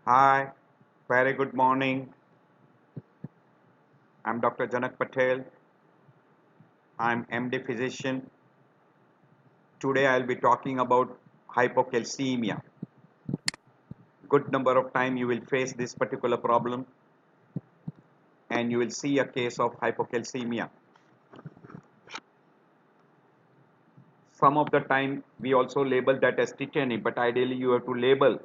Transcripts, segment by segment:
Hi, very good morning. I'm Dr. Janak Patel. I'm MD physician. Today I'll be talking about hypocalcemia. Good number of time you will face this particular problem and you will see a case of hypocalcemia. Some of the time we also label that as tetany, but ideally you have to label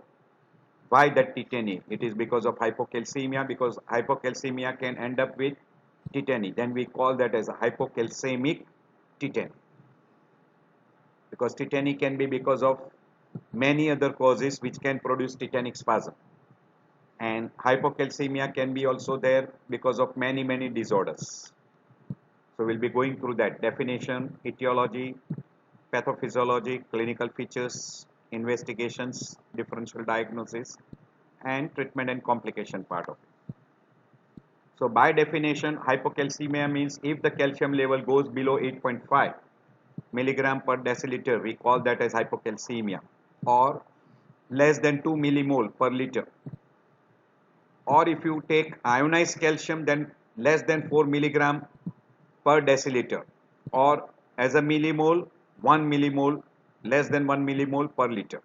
why that tetany. It is because of hypocalcemia, because hypocalcemia can end up with tetany. Then we call that as a hypocalcemic tetany. Because tetany can be because of many other causes which can produce tetanic spasm, and hypocalcemia can be also there because of many disorders. So we'll be going through that definition, etiology, pathophysiology, clinical features, investigations, differential diagnosis, and treatment and complication part of it. So by definition, hypocalcemia means if the calcium level goes below 8.5 milligram per deciliter, we call that as hypocalcemia, or less than 2 millimole per liter, or if you take ionized calcium then less than 4 milligram per deciliter, or as a millimole 1 millimole, less than 1 millimole per liter.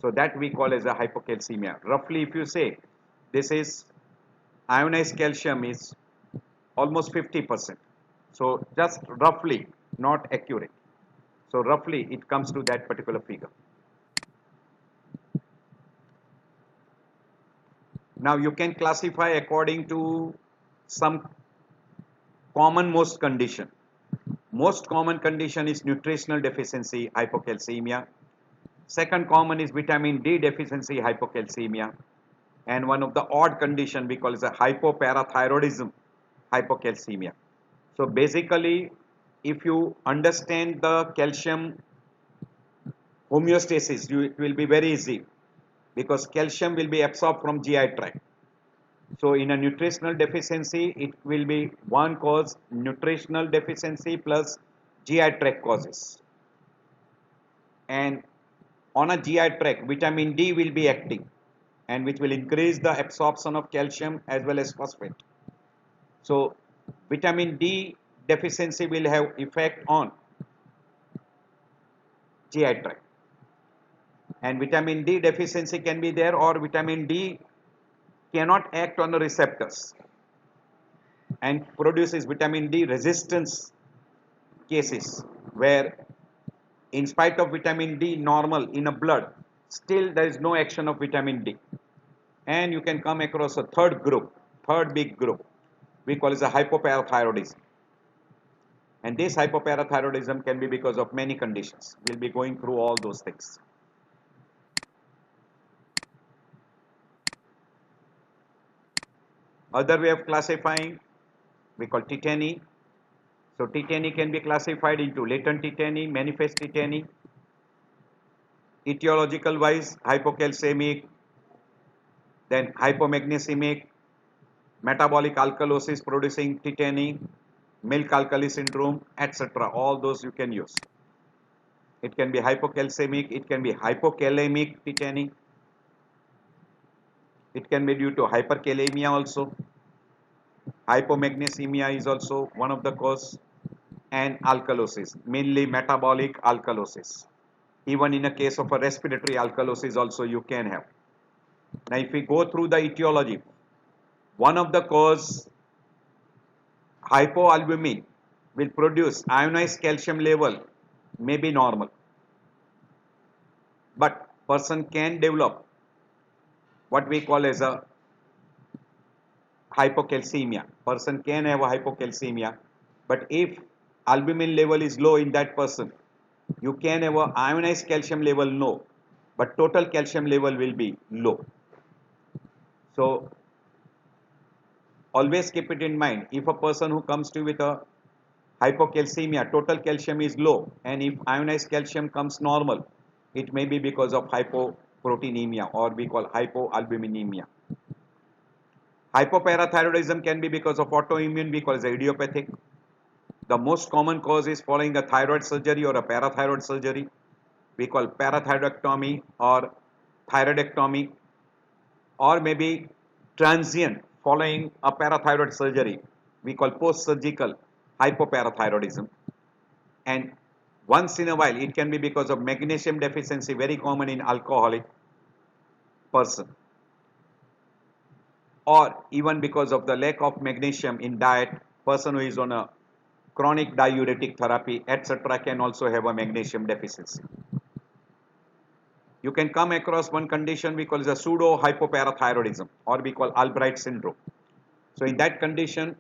So that we call as a hypocalcemia. Roughly if you say this is ionized calcium is almost 50%, so just roughly, not accurate, so roughly it comes to that particular figure. Now you can classify according to some common most condition. Most common condition is nutritional deficiency hypocalcemia. Second common is vitamin D deficiency hypocalcemia. And one of the odd condition we call is a hypoparathyroidism hypocalcemia. So basically, if you understand the calcium homeostasis, it will be very easy because calcium will be absorbed from GI tract. So in a nutritional deficiency, it will be one cause nutritional deficiency plus GI tract causes. And on a GI tract, vitamin D will be acting, and which will increase the absorption of calcium as well as phosphate. So vitamin D deficiency will have effect on GI tract. And vitamin D deficiency can be there, or vitamin D cannot act on the receptors and produces vitamin D resistance cases where in spite of vitamin D normal in a blood, still there is no action of vitamin D. And you can come across a third group, third big group, we call it a hypoparathyroidism. And this hypoparathyroidism can be because of many conditions. We'll be going through all those things. Other way of classifying, we call tetany. So tetany can be classified into latent tetany, manifest tetany, etiological wise, hypocalcemic, then hypomagnesic, metabolic alkalosis producing tetany, milk alkali syndrome, etc. All those you can use. It can be hypocalcemic, it can be hypokalemic tetany, it can be due to hyperkalemia also. Hypomagnesemia is also one of the cause, and alkalosis, mainly metabolic alkalosis. Even in a case of a respiratory alkalosis also you can have. Now if we go through the etiology, one of the cause hypoalbumin will produce ionized calcium level may be normal, but person can develop what we call as a hypocalcemia. Person can have a hypocalcemia, but if albumin level is low in that person, you can have a ionized calcium level low, but total calcium level will be low. So always keep it in mind, if a person who comes to you with a hypocalcemia, total calcium is low, and if ionized calcium comes normal, it may be because of hypoproteinemia, or we call hypoalbuminemia. Hypoparathyroidism can be because of autoimmune, we call it idiopathic. The most common cause is following a thyroid surgery or a parathyroid surgery. We call parathyroidectomy or thyroidectomy, or maybe transient following a parathyroid surgery. We call post-surgical hypoparathyroidism. And once in a while, it can be because of magnesium deficiency, very common in alcoholic person, or even because of the lack of magnesium in diet, person who is on a chronic diuretic therapy, etc., can also have a magnesium deficiency. You can come across one condition we call as a pseudo hypoparathyroidism, or we call Albright syndrome. So in that condition,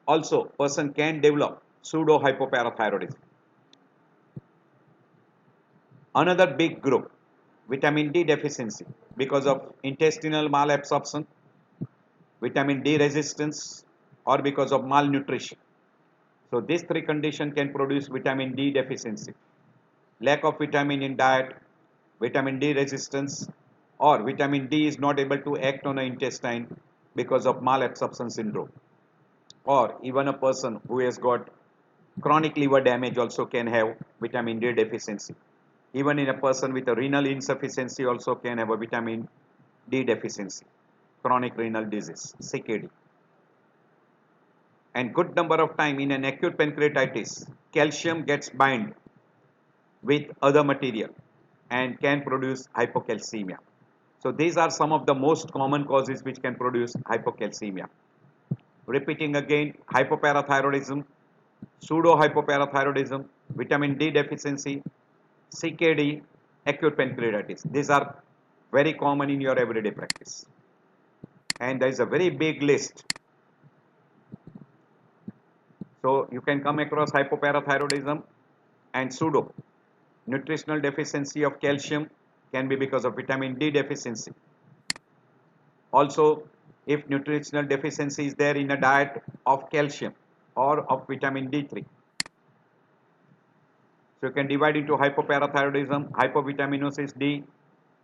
also person can develop pseudo hypoparathyroidism. Another big group, vitamin D deficiency because of intestinal malabsorption, vitamin D resistance, or because of malnutrition. So these three conditions can produce vitamin D deficiency. Lack of vitamin in diet, vitamin D resistance, or vitamin D is not able to act on the intestine because of malabsorption syndrome. Or even a person who has got chronic liver damage also can have vitamin D deficiency. Even in a person with a renal insufficiency also can have a vitamin D deficiency, chronic renal disease, CKD. And good number of time in an acute pancreatitis, calcium gets bind with other material and can produce hypocalcemia. So these are some of the most common causes which can produce hypocalcemia. Repeating again, hypoparathyroidism, pseudo hypoparathyroidism, vitamin D deficiency, CKD, acute pancreatitis. These are very common in your everyday practice. And there is a very big list. So you can come across hypoparathyroidism and pseudo. Nutritional deficiency of calcium can be because of vitamin D deficiency. Also, if nutritional deficiency is there in a diet of calcium or of vitamin D3. So you can divide into hypoparathyroidism, hypovitaminosis D,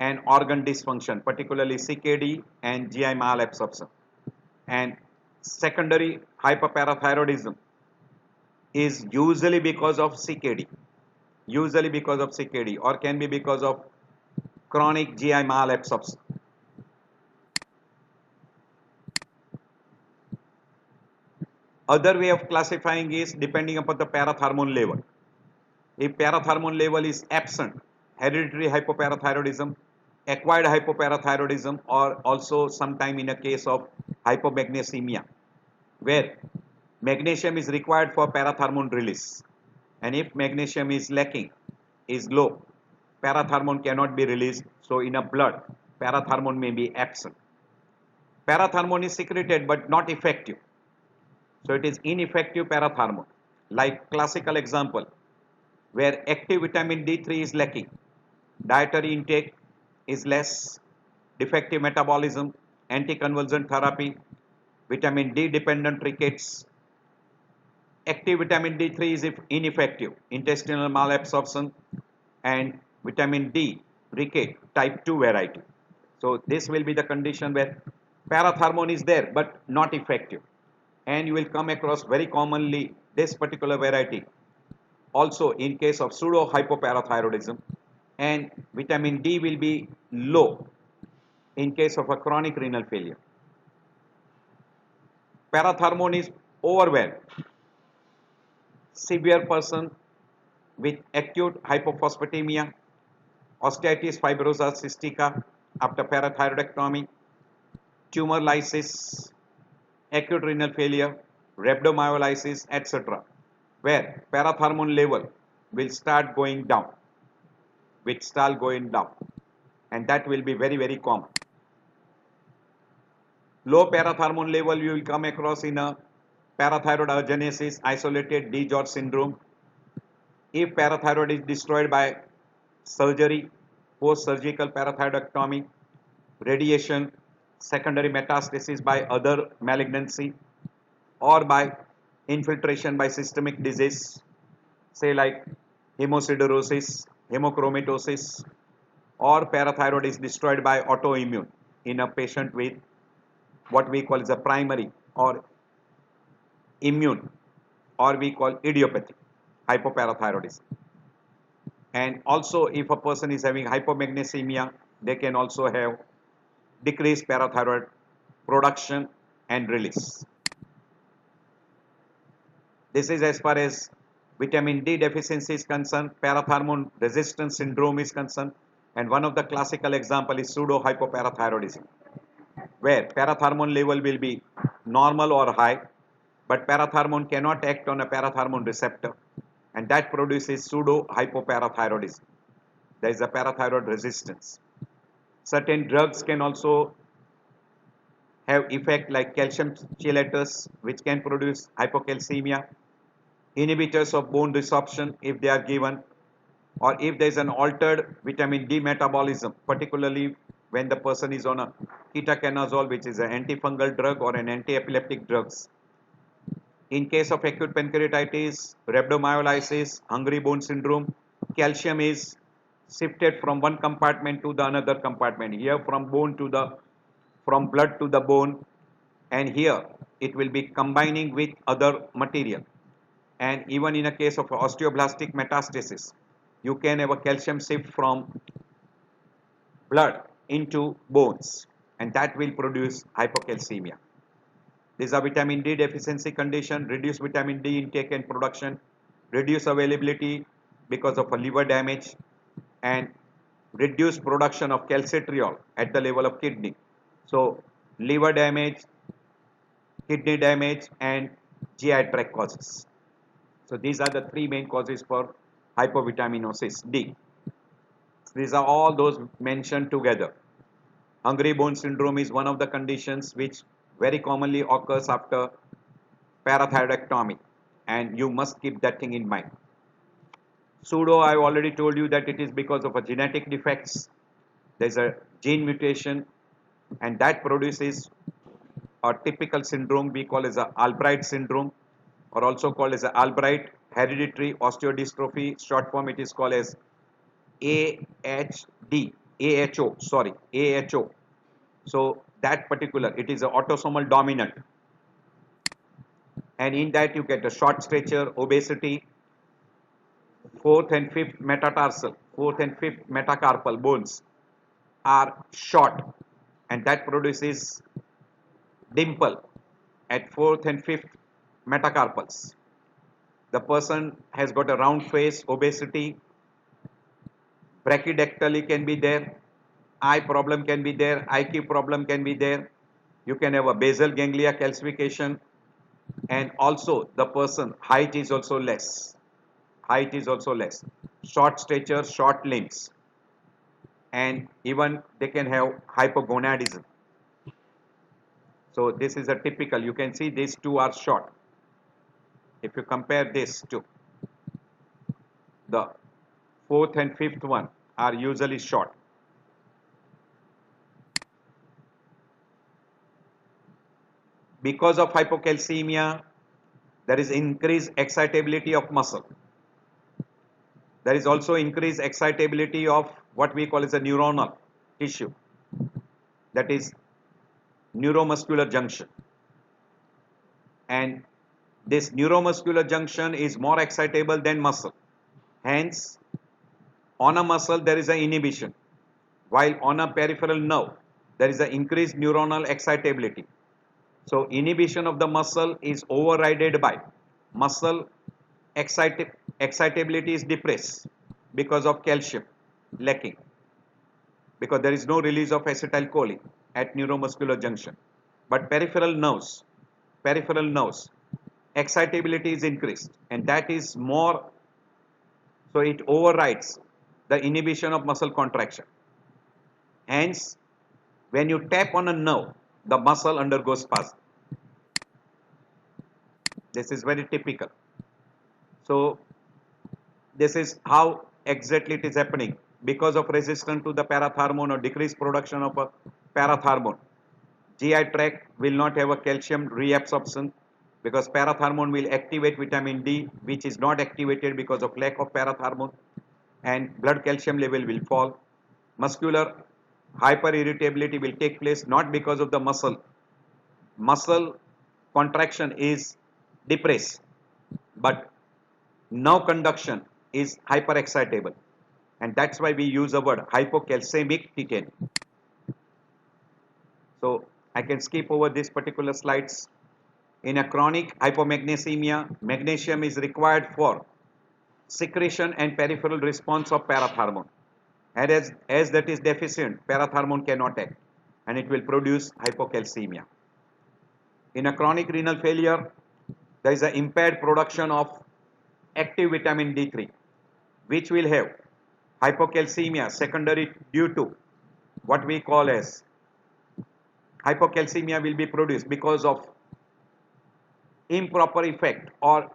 and organ dysfunction, particularly CKD and GI malabsorption. And secondary hypoparathyroidism is usually because of CKD, or can be because of chronic GI malabsorption. Other way of classifying is depending upon the parathormone level. If parathormone level is absent, hereditary hypoparathyroidism, acquired hypoparathyroidism, or also sometime in a case of hypomagnesemia, where magnesium is required for parathormone release. And if magnesium is lacking, is low, parathormone cannot be released. So in a blood, parathormone may be absent. Parathormone is secreted but not effective. So it is ineffective parathormone. Like classical example, where active vitamin D3 is lacking, dietary intake is less, defective metabolism, anticonvulsant therapy, vitamin D dependent rickets. Active vitamin D3 is ineffective, intestinal malabsorption, and vitamin D ricket type 2 variety. So this will be the condition where parathormone is there but not effective. And you will come across very commonly this particular variety also in case of pseudo hypoparathyroidism, and vitamin D will be low in case of a chronic renal failure. Parathormone is overwhelmed. Severe person with acute hypophosphatemia, osteitis fibrosa cystica after parathyroidectomy, tumor lysis, acute renal failure, rhabdomyolysis, etc., where parathormone level will start going down, and that will be very, very common. Low parathormone level you will come across in a parathyroid agenesis, isolated DiGeorge syndrome. If parathyroid is destroyed by surgery, post-surgical parathyroidectomy, radiation, secondary metastasis by other malignancy, or by infiltration by systemic disease, say like hemosiderosis, hemochromatosis, or parathyroid is destroyed by autoimmune in a patient with what we call as a primary or immune, or we call idiopathic hypoparathyroidism. And also if a person is having hypomagnesemia, they can also have decreased parathyroid production and release. This is as far as vitamin D deficiency is concerned, parathormone resistance syndrome is concerned, and one of the classical example is pseudo hypoparathyroidism, where parathormone level will be normal or high, but parathormone cannot act on a parathormone receptor, and that produces pseudo hypoparathyroidism. There is a parathyroid resistance. Certain drugs can also have effect like calcium chelators, which can produce hypocalcemia, inhibitors of bone resorption if they are given, or if there is an altered vitamin D metabolism, particularly when the person is on a ketoconazole, which is an antifungal drug or an anti-epileptic drugs. In case of acute pancreatitis, rhabdomyolysis, hungry bone syndrome, calcium is shifted from one compartment to the another compartment. Here from blood to the bone, and here it will be combining with other material. And even in a case of osteoblastic metastasis, you can have a calcium shift from blood into bones, and that will produce hypocalcemia. These are vitamin D deficiency condition, reduced vitamin D intake and production, reduced availability because of a liver damage, and reduced production of calcitriol at the level of kidney. So liver damage, kidney damage, and GI tract causes. So these are the three main causes for hypovitaminosis D. These are all those mentioned together. Hungry bone syndrome is one of the conditions which very commonly occurs after parathyroidectomy, and you must keep that thing in mind. Pseudo, I already told you that it is because of a genetic defects. There's a gene mutation, and that produces a typical syndrome we call as a Albright syndrome, or also called as a Albright hereditary osteodystrophy. Short form it is called as AHO. So that particular, it is an autosomal dominant, and in that you get a short stature, obesity, fourth and fifth metacarpal bones are short, and that produces dimple at fourth and fifth metacarpals. The person has got a round face, obesity, brachydactyly can be there, eye problem can be there, IQ problem can be there. You can have a basal ganglia calcification, and also the person height is also less. Height is also less. Short stature, short limbs, and even they can have hypogonadism. So this is a typical. You can see these two are short. If you compare this to the fourth and fifth one are usually short. Because of hypocalcemia, there is increased excitability of muscle. There is also increased excitability of what we call as a neuronal tissue, that is neuromuscular junction. And this neuromuscular junction is more excitable than muscle. Hence, on a muscle there is an inhibition, while on a peripheral nerve there is an increased neuronal excitability. So inhibition of the muscle is overridden by muscle excitability is depressed because of calcium lacking, because there is no release of acetylcholine at neuromuscular junction. But peripheral nerves, excitability is increased, and that is more, so it overrides the inhibition of muscle contraction. Hence, when you tap on a nerve, the muscle undergoes spasm. This is very typical. So this is how exactly it is happening. Because of resistance to the parathormone or decreased production of a parathormone, GI tract will not have a calcium reabsorption, because parathormone will activate vitamin D, which is not activated because of lack of parathormone, and blood calcium level will fall. Muscular hyperirritability will take place not because of the muscle contraction is depressed, but nerve conduction is hyperexcitable. And that's why we use the word hypocalcemic tetany. So I can skip over these particular slides. In a chronic hypomagnesemia, magnesium is required for secretion and peripheral response of parathormone. And as that is deficient, parathormone cannot act and it will produce hypocalcemia. In a chronic renal failure, there is an impaired production of active vitamin D3, which will have hypocalcemia secondary due to what we call as hypocalcemia will be produced because of improper effect or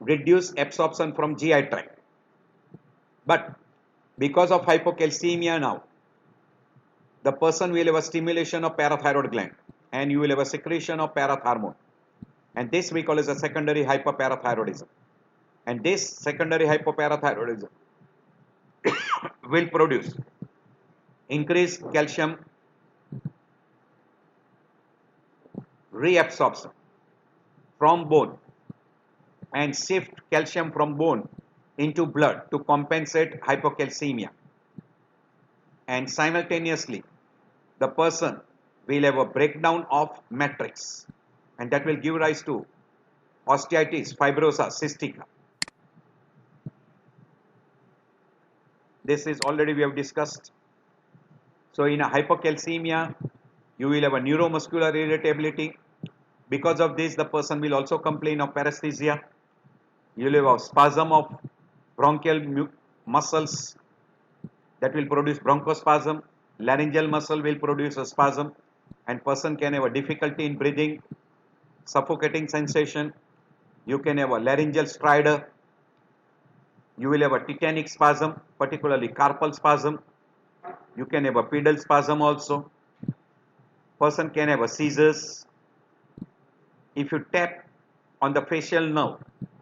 reduced absorption from GI tract. But because of hypocalcemia now, the person will have a stimulation of parathyroid gland and you will have a secretion of parathormone. And this we call as a secondary hyperparathyroidism. And this secondary hypoparathyroidism will produce increased calcium reabsorption from bone and shift calcium from bone into blood to compensate hypocalcemia. And simultaneously, the person will have a breakdown of matrix and that will give rise to osteitis fibrosa cystica. This is already we have discussed. So in a hypocalcemia, you will have a neuromuscular irritability. Because of this, the person will also complain of paresthesia. You will have a spasm of bronchial muscles that will produce bronchospasm. Laryngeal muscle will produce a spasm and person can have a difficulty in breathing, suffocating sensation. You can have a laryngeal stridor. You will have a tetanic spasm, particularly carpal spasm. You can have a pedal spasm also. Person can have a seizures. If you tap on the facial nerve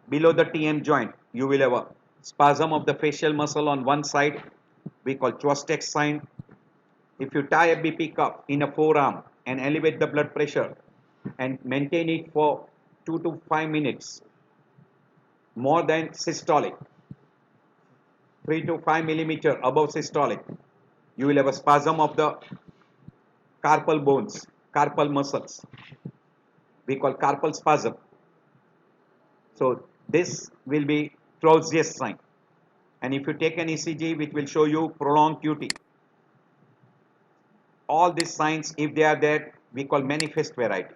below the TM joint, you will have a spasm of the facial muscle on one side. We call Chvostek's sign. If you tie a BP cuff in a forearm and elevate the blood pressure and maintain it for 2 to 5 minutes, more than systolic, 3 to 5 millimeter above systolic, you will have a spasm of the carpal bones, carpal muscles. We call carpal spasm. So this will be Clausius sign. And if you take an ECG, which will show you prolonged QT, all these signs, if they are there, we call manifest variety.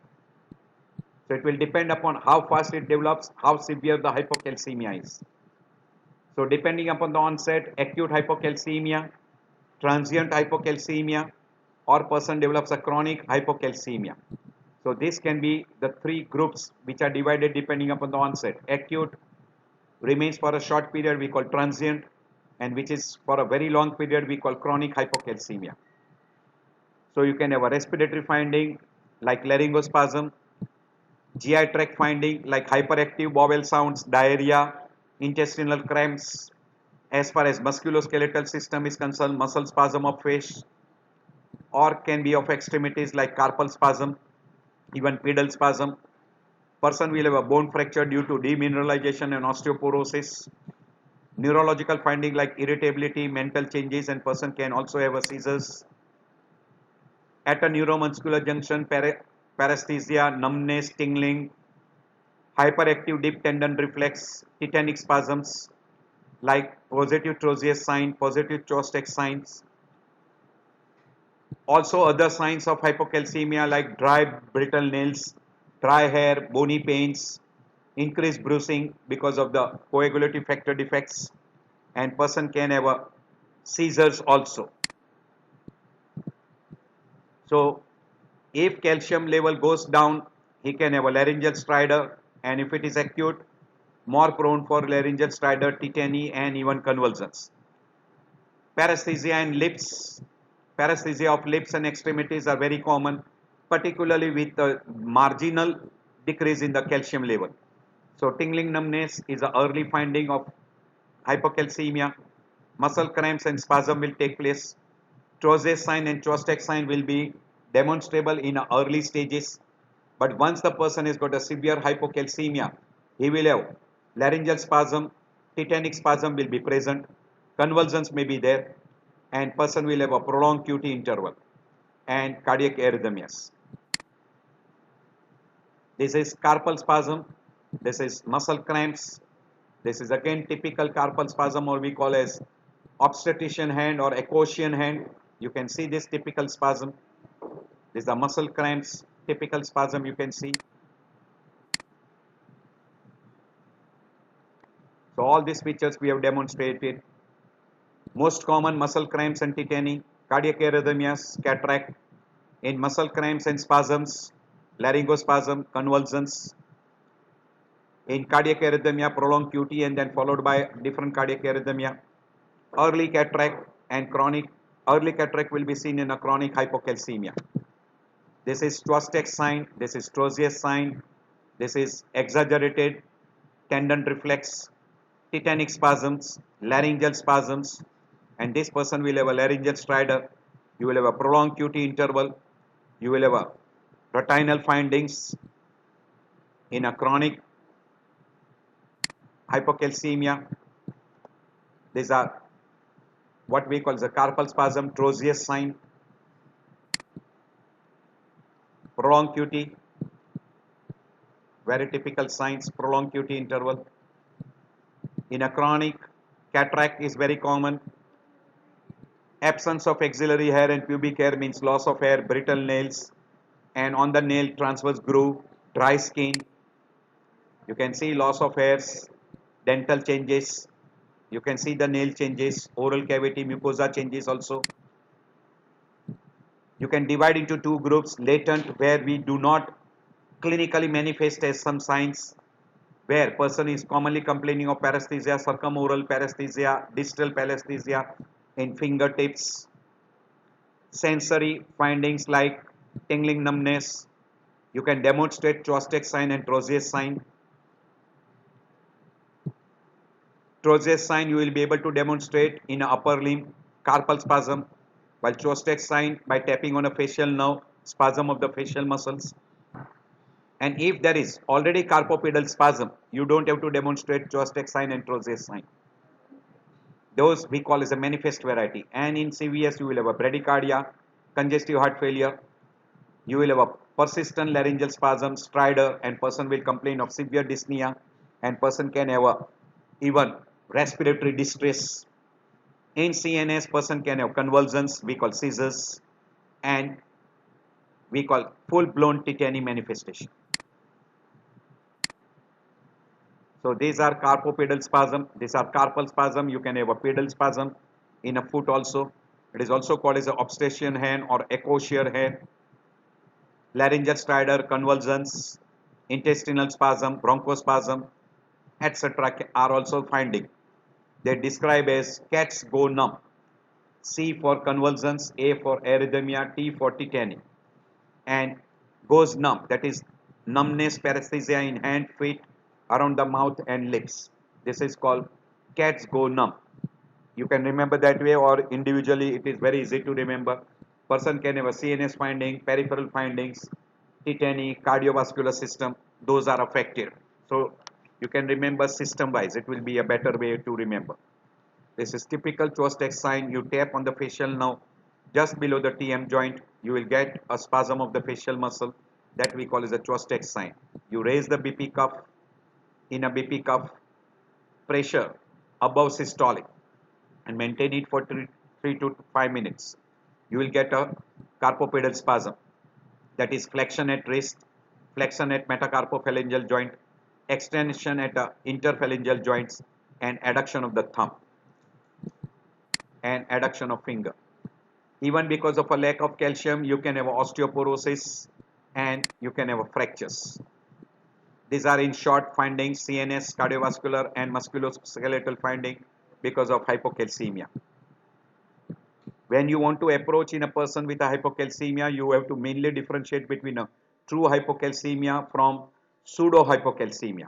So it will depend upon how fast it develops, how severe the hypocalcemia is. So depending upon the onset, acute hypocalcemia, transient hypocalcemia, or person develops a chronic hypocalcemia. So this can be the three groups which are divided depending upon the onset. Acute remains for a short period, we call transient, and which is for a very long period, we call chronic hypocalcemia. So you can have a respiratory finding like laryngospasm, GI tract finding like hyperactive bowel sounds, diarrhea, intestinal cramps. As far as musculoskeletal system is concerned, muscle spasm of face, or can be of extremities like carpal spasm, even pedal spasm. Person will have a bone fracture due to demineralization and osteoporosis. Neurological finding like irritability, mental changes, and person can also have a seizures. At a neuromuscular junction, paresthesia, numbness, tingling, hyperactive deep tendon reflex, tetanic spasms like positive Trozius sign, positive Chvostek signs. Also other signs of hypocalcemia like dry brittle nails, dry hair, bony pains, increased bruising because of the coagulative factor defects, and person can have a seizures also. So if calcium level goes down, he can have a laryngeal stridor, and if it is acute, more prone for laryngeal stridor, tetany, and even convulsions. Paresthesia and lips, paresthesia of lips and extremities are very common, particularly with a marginal decrease in the calcium level. So tingling numbness is an early finding of hypocalcemia. Muscle cramps and spasm will take place. Trozius sign and Chvostek sign will be demonstrable in early stages. But once the person has got a severe hypocalcemia, he will have laryngeal spasm, tetanic spasm will be present. convulsions may be there, and person will have a prolonged QT interval and cardiac arrhythmias. This is carpal spasm, this is muscle cramps, this is again typical carpal spasm, or we call as obstetrician hand or Ecosian hand. You can see this typical spasm. This is the muscle cramps, typical spasm you can see. So all these features we have demonstrated. Most common muscle cramps and tetany, cardiac arrhythmias, cataract. In muscle cramps and spasms, laryngospasm, convulsions. In cardiac arrhythmia, prolonged QT and then followed by different cardiac arrhythmia. Early cataract and chronic. Early cataract will be seen in a chronic hypocalcemia. This is Chvostek's sign, this is Troisier sign, this is exaggerated tendon reflex, tetanic spasms, laryngeal spasms, and this person will have a laryngeal stridor. You will have a prolonged QT interval. You will have a retinal findings in a chronic hypocalcemia. These are what we call the carpal spasm, Troisier sign, prolonged QT, very typical signs, prolonged QT interval. In a chronic, cataract is very common. Absence of axillary hair and pubic hair means loss of hair, brittle nails, and on the nail transverse groove, dry skin. You can see loss of hairs, dental changes. You can see the nail changes, oral cavity, mucosa changes also. You can divide into two groups, latent, where we do not clinically manifest as some signs, where person is commonly complaining of paresthesia, circumoral paresthesia, distal paresthesia in fingertips, sensory findings like tingling, numbness. You can demonstrate Chvostek's sign and Troisier's sign. Troisier's sign you will be able to demonstrate in upper limb carpal spasm, while Chvostek's sign by tapping on a facial nerve, spasm of the facial muscles. And if there is already carpopedal spasm, you don't have to demonstrate Chvostek's sign and Troisier's sign. Those we call as a manifest variety. And in CVS, you will have a bradycardia, congestive heart failure. You will have a persistent laryngeal spasm, stridor, and person will complain of severe dyspnea, and person can have a even respiratory distress. In CNS, person can have convulsions, we call seizures, and we call full-blown tetany manifestation. So these are carpopedal spasm. These are carpal spasm. You can have a pedal spasm in a foot also. It is also called as an obstetrician hand or Ecosier hand. Laryngeal stridor, convulsions, intestinal spasm, bronchospasm, etc. are also finding. They describe as cats go numb. C for convulsions, A for arrhythmia, T for tetany. And goes numb, that is numbness, paresthesia in hand, feet, around the mouth and lips. This is called cats go numb. You can remember that way, or individually it is very easy to remember. Person can have a CNS finding, peripheral findings, tetany, cardiovascular system, those are affected. So you can remember system wise, it will be a better way to remember. This is typical Chvostek's sign. You tap on the facial nerve just below the TM joint, you will get a spasm of the facial muscle that we call as a Chvostek's sign. You raise the BP cuff. In a BP cuff, pressure above systolic and maintain it for 3 to 5 minutes. You will get a carpopedal spasm, that is flexion at wrist, flexion at metacarpophalangeal joint, extension at interphalangeal joints, and adduction of the thumb and adduction of finger. Even because of a lack of calcium, you can have osteoporosis and you can have fractures. These are in short findings, CNS, cardiovascular and musculoskeletal finding because of hypocalcemia. When you want to approach in a person with a hypocalcemia, you have to mainly differentiate between a true hypocalcemia from pseudo hypocalcemia.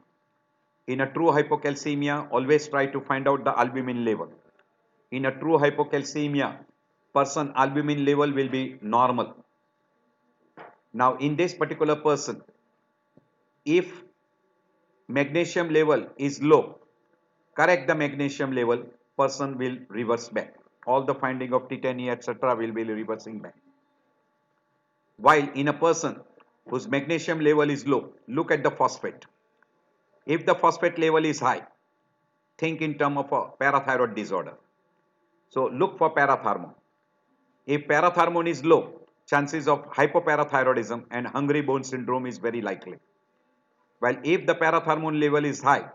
In a true hypocalcemia, always try to find out the albumin level. In a true hypocalcemia, person albumin level will be normal. Now in this particular person, if magnesium level is low, correct the magnesium level, person will reverse back. All the finding of tetany, etc. will be reversing back. While in a person whose magnesium level is low, look at the phosphate. If the phosphate level is high, think in terms of a parathyroid disorder. So look for paratharmon. If paratharmon is low, chances of hypoparathyroidism and hungry bone syndrome is very likely. While if the paratharmon level is high,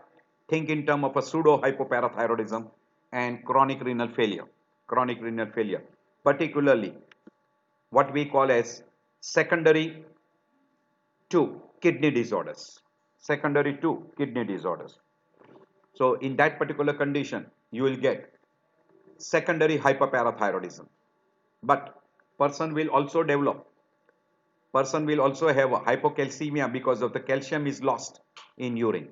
think in terms of a pseudo hypoparathyroidism and chronic renal failure. Chronic renal failure, particularly what we call as secondary to kidney disorders. Secondary to kidney disorders. So in that particular condition, you will get secondary hyperparathyroidism. But person will also have a hypocalcemia because of the calcium is lost in urine.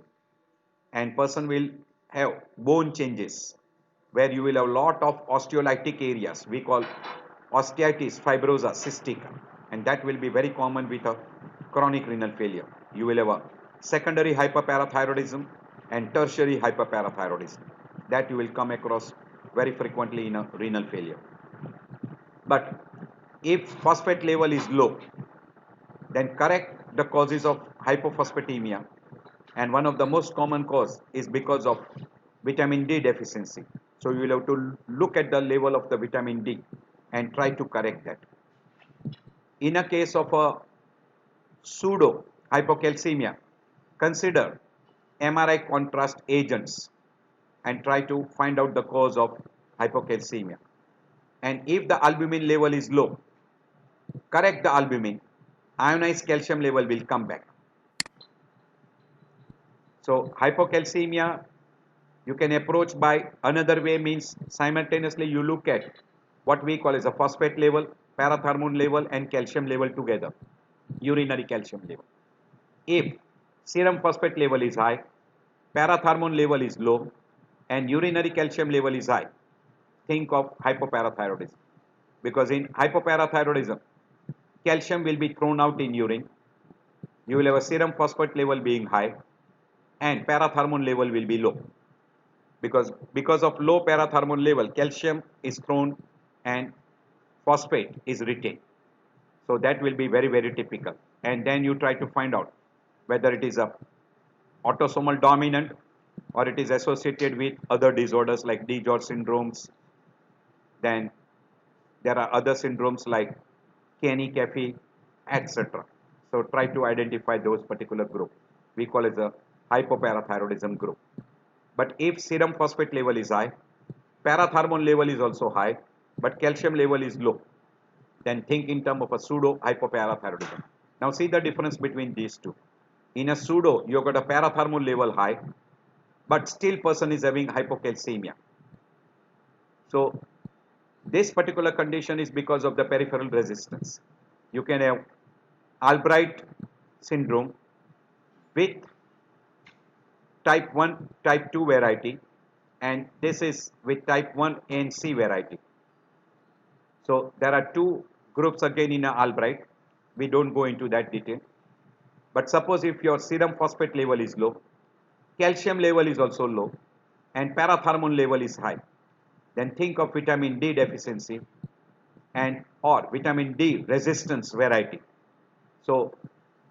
And person will have bone changes where you will have a lot of osteolytic areas. We call osteitis fibrosa cystica, and that will be very common with a chronic renal failure. You will have a secondary hyperparathyroidism and tertiary hyperparathyroidism that you will come across very frequently in a renal failure. But if phosphate level is low, then correct the causes of hypophosphatemia, and one of the most common cause is because of vitamin D deficiency. So you will have to look at the level of the vitamin D and try to correct that. In a case of a pseudo hypocalcemia, consider MRI contrast agents and try to find out the cause of hypocalcemia. And if the albumin level is low, correct the albumin, ionized calcium level will come back. So hypocalcemia you can approach by another way, means simultaneously you look at what we call as a phosphate level, paratharmon level and calcium level together, urinary calcium level. If serum phosphate level is high, paratharmon level is low and urinary calcium level is high, think of hypoparathyroidism, because in hypoparathyroidism calcium will be thrown out in urine, you will have a serum phosphate level being high and paratharmon level will be low, because of low paratharmon level calcium is thrown and phosphate is retained. So that will be very typical, and then you try to find out whether it is a autosomal dominant or it is associated with other disorders like DiGeorge syndromes. Then there are other syndromes like Kenny-Caffey, etc. So try to identify those particular group. We call it a hypoparathyroidism group. But if serum phosphate level is high, paratharmon level is also high, but calcium level is low, then think in terms of a pseudo hypoparathyroidism. Now see the difference between these two. In a pseudo, you have got a paratharmon level high, but still person is having hypocalcemia. So this particular condition is because of the peripheral resistance. You can have Albright syndrome with type 1, type 2 variety, and this is with type 1 and C variety. So there are two groups again in Albright. We don't go into that detail. But suppose if your serum phosphate level is low, calcium level is also low, and paratharmon level is high, then think of vitamin D deficiency and or vitamin D resistance variety. So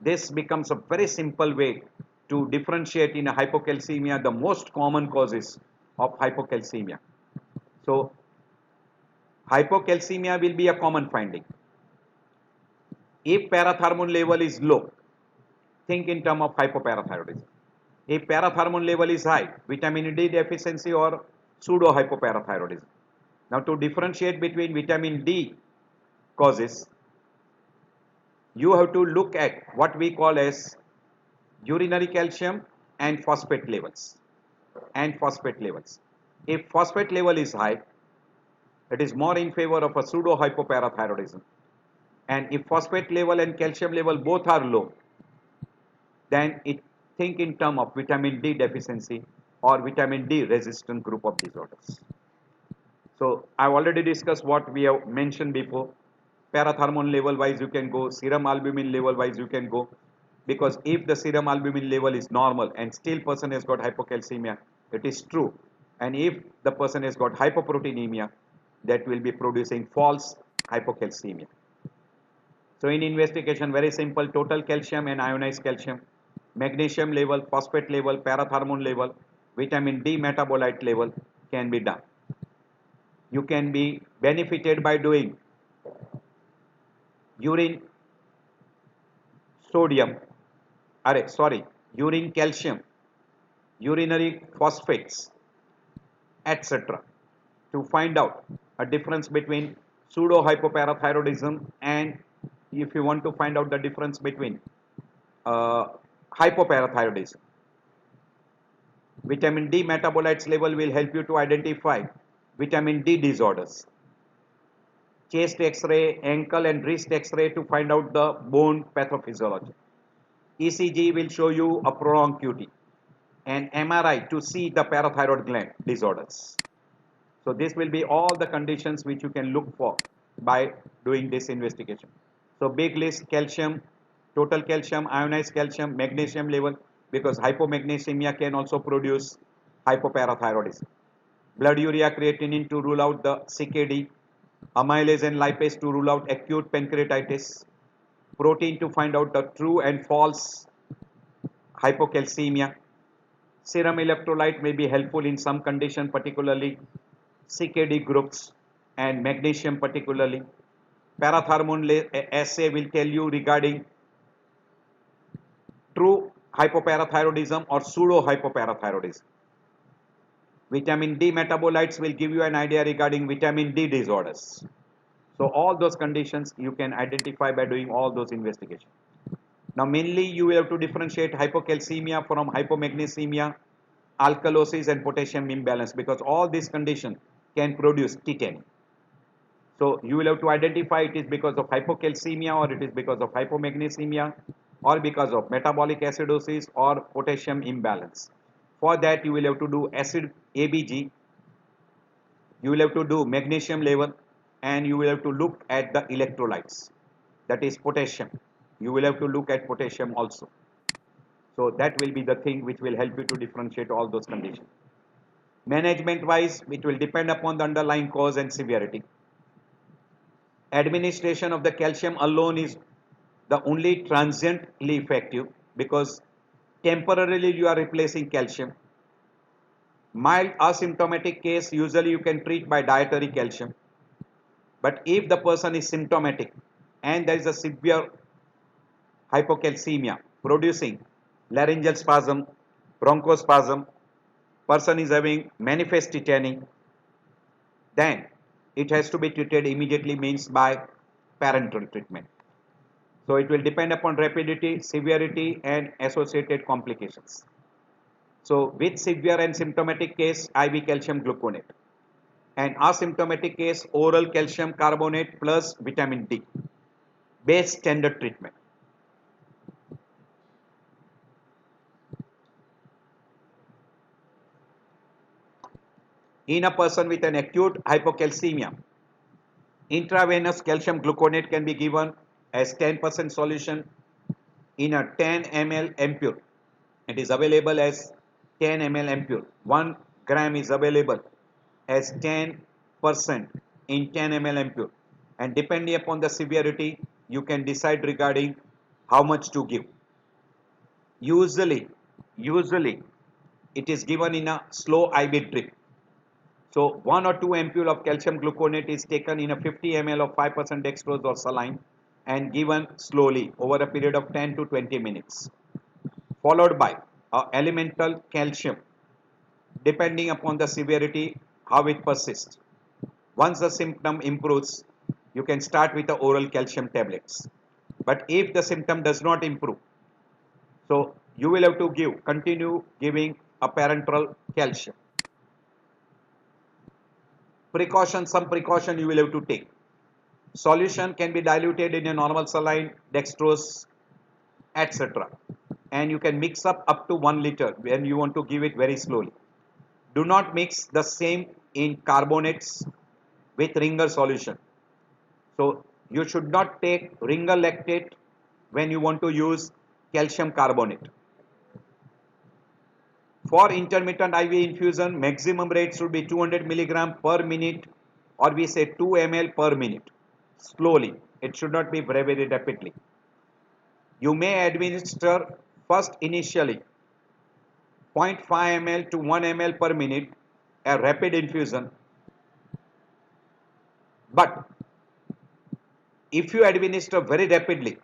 this becomes a very simple way to differentiate in a hypocalcemia the most common causes of hypocalcemia. So hypocalcemia will be a common finding. If paratharmon level is low, think in terms of hypoparathyroidism. If paratharmon level is high, vitamin D deficiency or pseudo hypoparathyroidism. Now to differentiate between vitamin D causes, you have to look at what we call as urinary calcium and phosphate levels. If phosphate level is high, it is more in favor of a pseudo hypoparathyroidism. And if phosphate level and calcium level both are low, then think in terms of vitamin D deficiency or vitamin D resistant group of disorders. So I've already discussed what we have mentioned before. Paratharmon level wise you can go, serum albumin level wise you can go, because if the serum albumin level is normal and still person has got hypocalcemia, it is true, And if the person has got hypoproteinemia, that will be producing false hypocalcemia. So in investigation, very simple: total calcium and ionized calcium, magnesium level, phosphate level, parathermone level, vitamin D metabolite level can be done. You can be benefited by doing urine sodium, urine calcium, urinary phosphates, etc. to find out a difference between pseudo hypoparathyroidism, and if you want to find out the difference between uh, hypoparathyroidism. Vitamin D metabolites level will help you to identify vitamin D disorders. Chest X-ray, ankle and wrist X-ray to find out the bone pathophysiology. ECG will show you a prolonged QT, and MRI to see the parathyroid gland disorders. So this will be all the conditions which you can look for by doing this investigation. So big list: calcium, total calcium, ionized calcium, magnesium level, because hypomagnesemia can also produce hypoparathyroidism. Blood urea creatinine to rule out the CKD, amylase and lipase to rule out acute pancreatitis, protein to find out the true and false hypocalcemia. Serum electrolyte may be helpful in some condition, particularly CKD groups and magnesium particularly. Parathermone assay will tell you regarding true hypoparathyroidism or pseudo hypoparathyroidism. Vitamin D metabolites will give you an idea regarding vitamin D disorders. So all those conditions you can identify by doing all those investigations. Now mainly you will have to differentiate hypocalcemia from hypomagnesemia, alkalosis and potassium imbalance, because all these conditions can produce tetany. So you will have to identify it is because of hypocalcemia, or it is because of hypomagnesemia, or because of metabolic acidosis or potassium imbalance. For that you will have to do acid ABG, you will have to do magnesium level, and you will have to look at the electrolytes, that is potassium. You will have to look at potassium also. So that will be the thing which will help you to differentiate all those conditions. Management wise, it will depend upon the underlying cause and severity. Administration of the calcium alone is the only transiently effective, because temporarily you are replacing calcium. Mild asymptomatic case, usually you can treat by dietary calcium. But if the person is symptomatic and there is a severe hypocalcemia producing laryngeal spasm, bronchospasm, person is having manifest tetany, then it has to be treated immediately, means by parenteral treatment. So it will depend upon rapidity, severity and associated complications. So with severe and symptomatic case, IV calcium gluconate, and asymptomatic case, oral calcium carbonate plus vitamin D, base standard treatment. In a person with an acute hypocalcemia, intravenous calcium gluconate can be given as 10% solution in a 10 ml ampule. It is available as 10 ml ampule. 1 gram is available as 10% in 10 ml ampule. And depending upon the severity, you can decide regarding how much to give. Usually, it is given in a slow IV drip. So 1 or 2 ampule of calcium gluconate is taken in a 50 ml of 5% dextrose or saline and given slowly over a period of 10 to 20 minutes, followed by elemental calcium, depending upon the severity, how it persists. Once the symptom improves, you can start with the oral calcium tablets. But if the symptom does not improve, so you will have to continue giving a parenteral calcium. Some precaution you will have to take. Solution can be diluted in a normal saline, dextrose, etc. And you can mix up to 1 liter when you want to give it very slowly. Do not mix the same in carbonates with Ringer solution. So you should not take Ringer lactate when you want to use calcium carbonate. For intermittent IV infusion, maximum rate should be 200 milligram per minute, or we say 2 ml per minute. Slowly, it should not be very, very rapidly. You may administer first initially 0.5 ml to 1 ml per minute, a rapid infusion. But if you administer very rapidly,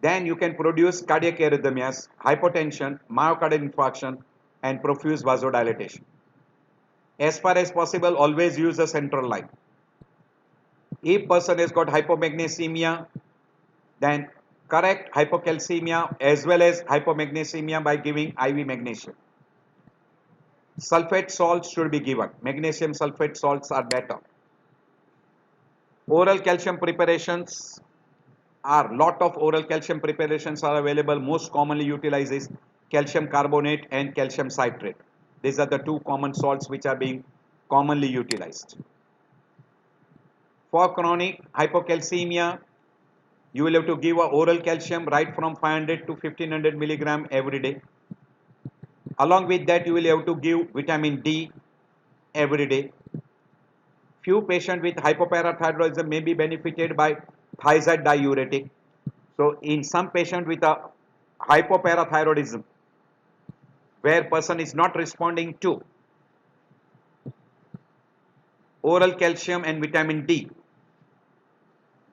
then you can produce cardiac arrhythmias, hypotension, myocardial infarction, and profuse vasodilatation. As far as possible, always use a central line. If person has got hypomagnesemia, then correct hypocalcemia as well as hypomagnesemia by giving IV magnesium. Sulfate salts should be given. Magnesium sulfate salts are better. Oral calcium preparations are lot of oral calcium preparations are available. Most commonly utilized is calcium carbonate and calcium citrate. These are the two common salts which are being commonly utilized. For chronic hypocalcemia, you will have to give a oral calcium right from 500 to 1500 milligram every day. Along with that, you will have to give vitamin D every day. Few patients with hypoparathyroidism may be benefited by thiazide diuretic. So in some patient with a hypoparathyroidism, where person is not responding to oral calcium and vitamin D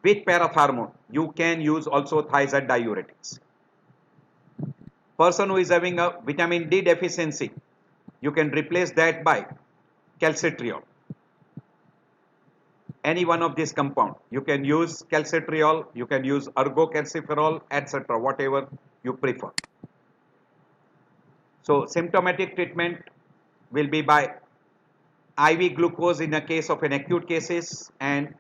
with parathormone, you can use also thiazide diuretics. Person who is having a vitamin D deficiency, you can replace that by calcitriol. Any one of these compound. You can use calcitriol, you can use ergocalciferol, etc. Whatever you prefer. So symptomatic treatment will be by IV glucose in a case of an acute cases and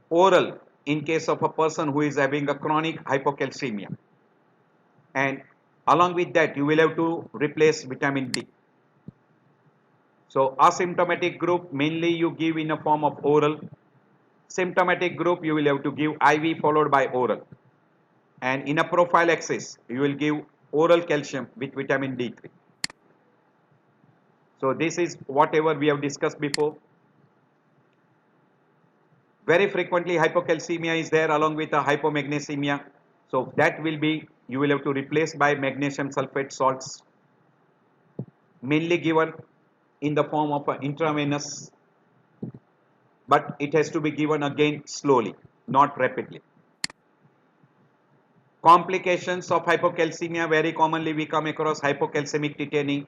oral in case of a person who is having a chronic hypocalcemia. And along with that, you will have to replace vitamin D. So asymptomatic group, mainly you give in a form of oral. Symptomatic group, you will have to give IV followed by oral. And in a prophylaxis, you will give oral calcium with vitamin D3. So this is whatever we have discussed before. Very frequently hypocalcemia is there along with a hypomagnesemia. So that will be, you will have to replace by magnesium sulfate salts, mainly given in the form of intravenous, but it has to be given again slowly, not rapidly. Complications of hypocalcemia, very commonly we come across hypocalcemic tetany.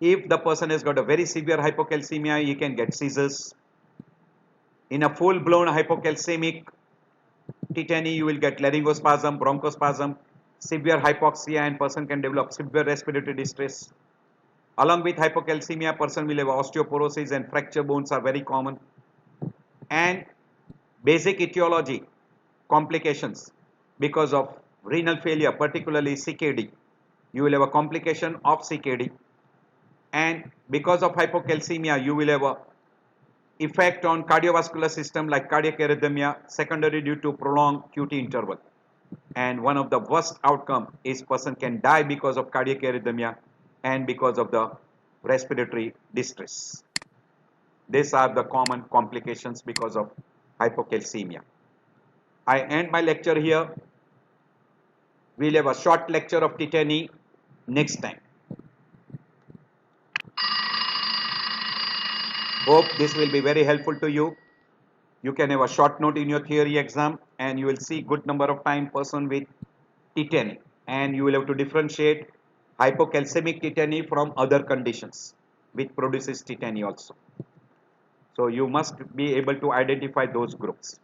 If the person has got a very severe hypocalcemia, he can get seizures. In a full-blown hypocalcemic tetany, you will get laryngospasm, bronchospasm, severe hypoxia, and person can develop severe respiratory distress. Along with hypocalcemia, person will have osteoporosis and fracture bones are very common. And basic etiology complications because of renal failure, particularly CKD. You will have a complication of CKD. And because of hypocalcemia, you will have a effect on cardiovascular system like cardiac arrhythmia secondary due to prolonged QT interval. And one of the worst outcome is person can die because of cardiac arrhythmia and because of the respiratory distress. These are the common complications because of hypocalcemia. I end my lecture here. We'll have a short lecture of tetany next time. Hope this will be very helpful to you. You can have a short note in your theory exam and you will see good number of time person with tetany, and you will have to differentiate hypocalcemic tetany from other conditions which produces tetany also. So you must be able to identify those groups.